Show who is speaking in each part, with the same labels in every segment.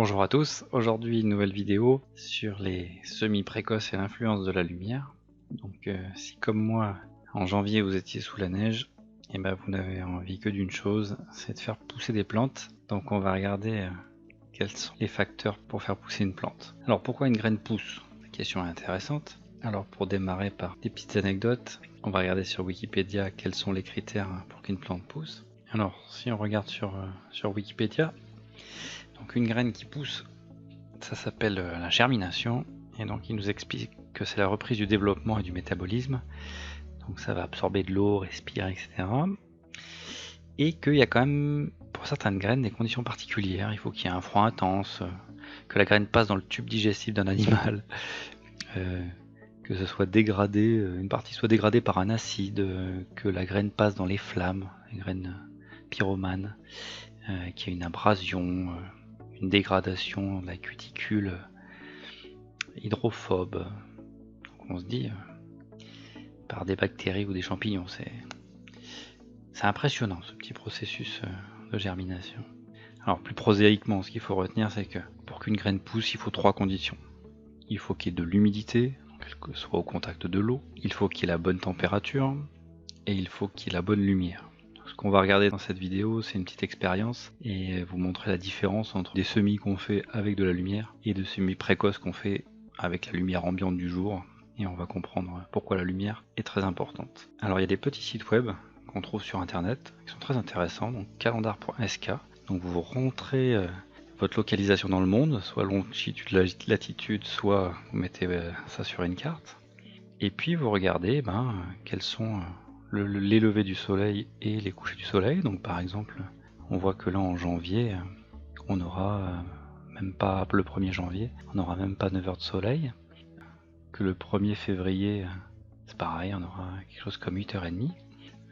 Speaker 1: Bonjour à tous, aujourd'hui une nouvelle vidéo sur les semis précoces et l'influence de la lumière. Donc si comme moi en janvier vous étiez sous la neige, et ben vous n'avez envie que d'une chose, c'est de faire pousser des plantes. Donc on va regarder quels sont les facteurs pour faire pousser une plante. Alors pourquoi une graine pousse? La question est intéressante. Alors pour démarrer par des petites anecdotes, on va regarder sur Wikipédia quels sont les critères pour qu'une plante pousse. Alors si on regarde sur Wikipédia, donc une graine qui pousse, ça s'appelle la germination, et donc il nous explique que c'est la reprise du développement et du métabolisme, donc ça va absorber de l'eau, respirer, etc. Et qu'il y a quand même, pour certaines graines, des conditions particulières. Il faut qu'il y ait un froid intense, que la graine passe dans le tube digestif d'un animal, que ce soit dégradé, une partie soit dégradée par un acide, que la graine passe dans les flammes, les graines pyromanes, qu'il y ait une abrasion, une dégradation de la cuticule hydrophobe. Donc on se dit par des bactéries ou des champignons. C'est impressionnant ce petit processus de germination. Alors plus prosaïquement, ce qu'il faut retenir, c'est que pour qu'une graine pousse, il faut 3 conditions. Il faut qu'il y ait de l'humidité, qu'elle soit au contact de l'eau. Il faut qu'il y ait la bonne température. Et il faut qu'il y ait la bonne lumière. Ce qu'on va regarder dans cette vidéo, c'est une petite expérience et vous montrer la différence entre des semis qu'on fait avec de la lumière et de semis précoces qu'on fait avec la lumière ambiante du jour, et on va comprendre pourquoi la lumière est très importante. Alors il y a des petits sites web qu'on trouve sur internet qui sont très intéressants, donc calendar.sk. Donc vous rentrez votre localisation dans le monde, soit longitude, latitude, soit vous mettez ça sur une carte, et puis vous regardez quels sont les levées du soleil et les couchers du soleil. Donc par exemple, on voit que là en janvier, on aura même pas le 1er janvier, on n'aura même pas 9 heures de soleil. Que le 1er février, c'est pareil, on aura quelque chose comme 8h30.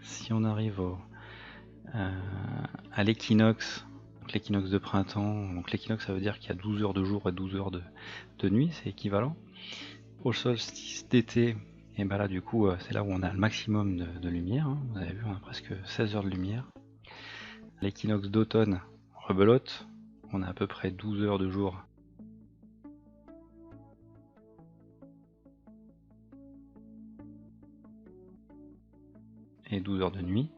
Speaker 1: Si on arrive à l'équinoxe, l'équinoxe de printemps, donc l'équinoxe ça veut dire qu'il y a 12 heures de jour et 12 heures de nuit, c'est équivalent. Au solstice d'été, et là du coup c'est là où on a le maximum de lumière, hein. Vous avez vu, on a presque 16 heures de lumière. L'équinoxe d'automne, rebelote, on a à peu près 12 heures de jour et 12 heures de nuit,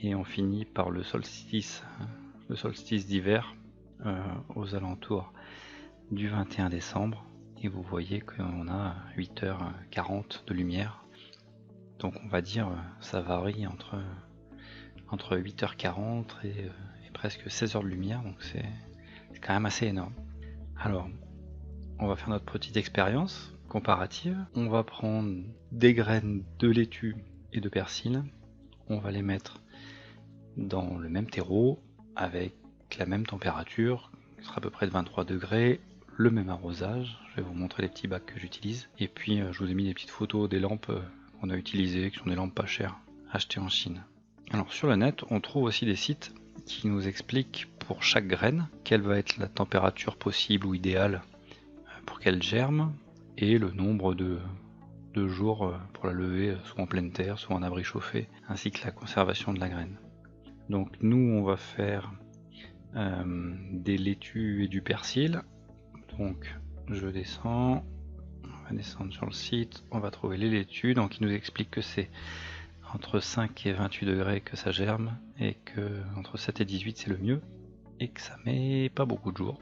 Speaker 1: et on finit par le solstice d'hiver aux alentours du 21 décembre, et vous voyez qu'on a 8h40 de lumière. Donc on va dire ça varie entre 8h40 et presque 16 heures de lumière, donc c'est quand même assez énorme. Alors on va faire notre petite expérience comparative. On va prendre des graines de laitue et de persil, on va les mettre dans le même terreau avec la même température, qui sera à peu près de 23 degrés, le même arrosage. Je vais vous montrer les petits bacs que j'utilise, et puis je vous ai mis des petites photos des lampes qu'on a utilisées, qui sont des lampes pas chères, achetées en Chine. Alors sur le net, on trouve aussi des sites qui nous expliquent pour chaque graine quelle va être la température possible ou idéale pour qu'elle germe, et le nombre de jours pour la lever, soit en pleine terre, soit en abri chauffé, ainsi que la conservation de la graine. Donc nous on va faire des laitues et du persil. Donc je descends, on va descendre sur le site, on va trouver les laitues. Donc il nous explique que c'est entre 5 et 28 degrés que ça germe, et que entre 7 et 18 c'est le mieux, et que ça met pas beaucoup de jours,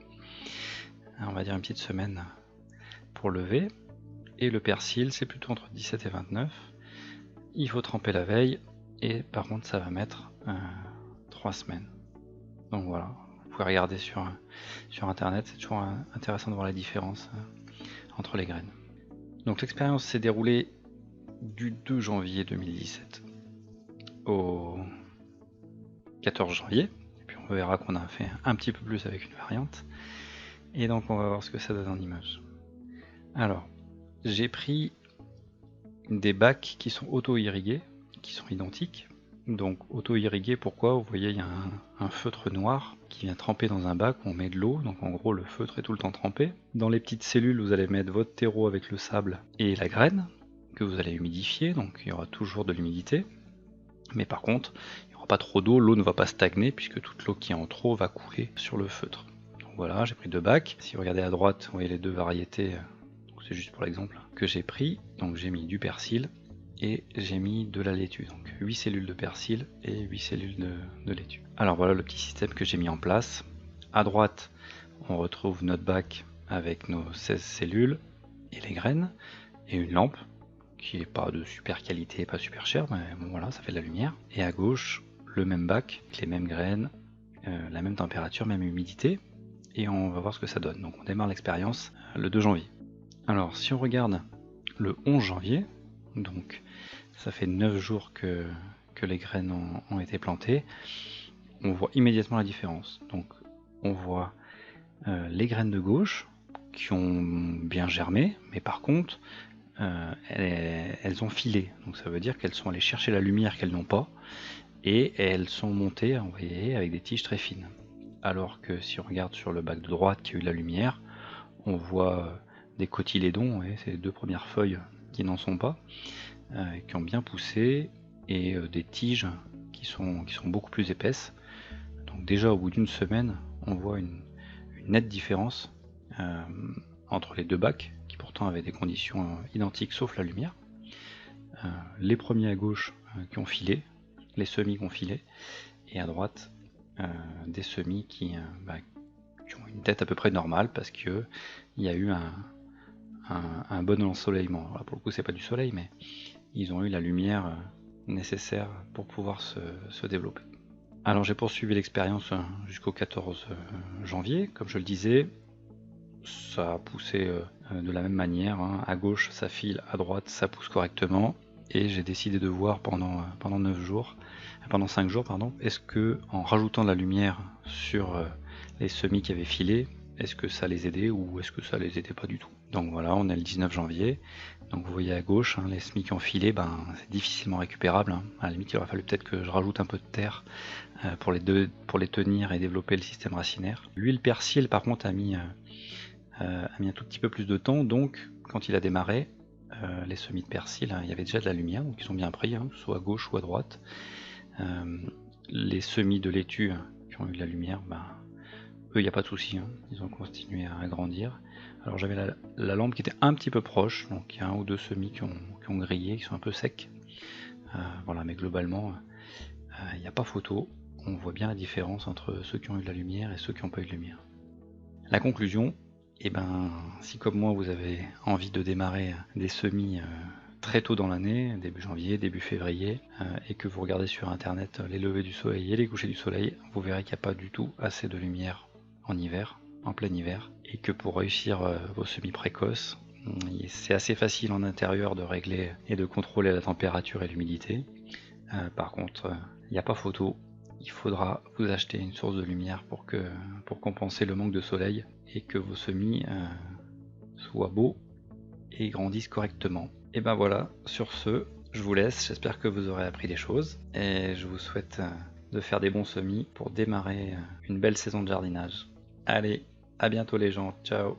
Speaker 1: on va dire une petite semaine pour lever. Et le persil c'est plutôt entre 17 et 29, il faut tremper la veille, et par contre ça va mettre 3 semaines. Donc voilà, vous pouvez regarder sur internet, c'est toujours intéressant de voir la différence entre les graines. Donc l'expérience s'est déroulée du 2 janvier 2017 au 14 janvier, et puis on verra qu'on a fait un petit peu plus avec une variante, et donc on va voir ce que ça donne en image. Alors j'ai pris des bacs qui sont auto-irrigués, qui sont identiques. Donc auto-irrigué, pourquoi? Vous voyez, il y a un feutre noir qui vient tremper dans un bac où on met de l'eau, donc en gros le feutre est tout le temps trempé. Dans les petites cellules, vous allez mettre votre terreau avec le sable et la graine, que vous allez humidifier, donc il y aura toujours de l'humidité. Mais par contre, il n'y aura pas trop d'eau, l'eau ne va pas stagner, puisque toute l'eau qui est en trop va couler sur le feutre. Voilà, j'ai pris 2 bacs. Si vous regardez à droite, vous voyez les 2 variétés, c'est juste pour l'exemple, que j'ai pris. Donc j'ai mis du persil et j'ai mis de la laitue. Donc 8 cellules de persil et 8 cellules de laitue. Alors voilà le petit système que j'ai mis en place. À droite, on retrouve notre bac avec nos 16 cellules et les graines et une lampe qui est pas de super qualité, pas super chère, mais bon voilà, ça fait de la lumière. Et à gauche, le même bac, les mêmes graines, la même température, même humidité, et on va voir ce que ça donne. Donc on démarre l'expérience le 2 janvier. Alors si on regarde le 11 janvier, donc ça fait 9 jours que les graines ont été plantées, on voit immédiatement la différence. Donc on voit les graines de gauche qui ont bien germé, mais par contre elles ont filé, donc ça veut dire qu'elles sont allées chercher la lumière qu'elles n'ont pas, et elles sont montées, vous voyez, avec des tiges très fines. Alors que si on regarde sur le bac de droite qui a eu de la lumière, on voit des cotylédons, ouais, c'est les 2 premières feuilles qui n'en sont pas, qui ont bien poussé, et des tiges qui sont beaucoup plus épaisses. Donc déjà au bout d'une semaine, on voit une nette différence entre les 2 bacs, qui pourtant avaient des conditions identiques sauf la lumière. Les premiers à gauche qui ont filé, les semis qui ont filé, et à droite des semis qui ont une tête à peu près normale parce qu'il y a eu un bon ensoleillement. Voilà, pour le coup c'est pas du soleil, mais ils ont eu la lumière nécessaire pour pouvoir se développer. Alors j'ai poursuivi l'expérience jusqu'au 14 janvier, comme je le disais. Ça a poussé de la même manière, hein. À gauche ça file, à droite ça pousse correctement, et j'ai décidé de voir pendant 5 jours, est-ce que en rajoutant de la lumière sur les semis qui avaient filé, est-ce que ça les aidait ou est-ce que ça les aidait pas du tout. Donc voilà, on est le 19 janvier, donc vous voyez à gauche, hein, les semis qui ont filé, c'est difficilement récupérable, hein. À la limite il aurait fallu peut-être que je rajoute un peu de terre pour les tenir et développer le système racinaire. L'huile persil par contre a mis un tout petit peu plus de temps, donc quand il a démarré, les semis de persil, hein, il y avait déjà de la lumière, donc ils sont bien pris, hein, soit à gauche ou à droite. Les semis de laitue qui ont eu de la lumière, eux il n'y a pas de souci, hein, ils ont continué à grandir. Alors j'avais la lampe qui était un petit peu proche, donc il y a 1 ou 2 semis qui ont grillé, qui sont un peu secs. Voilà, mais globalement, il n'y a pas photo, on voit bien la différence entre ceux qui ont eu de la lumière et ceux qui n'ont pas eu de lumière. La conclusion, si comme moi vous avez envie de démarrer des semis très tôt dans l'année, début janvier, début février, et que vous regardez sur internet les levées du soleil et les couchers du soleil, vous verrez qu'il n'y a pas du tout assez de lumière en hiver, en plein hiver, et que pour réussir vos semis précoces, c'est assez facile en intérieur de régler et de contrôler la température et l'humidité. Par contre, il n'y a pas photo. Il faudra vous acheter une source de lumière pour compenser le manque de soleil et que vos semis soient beaux et grandissent correctement. Et ben voilà, sur ce, je vous laisse, j'espère que vous aurez appris des choses et je vous souhaite de faire des bons semis pour démarrer une belle saison de jardinage. Allez, à bientôt les gens, ciao!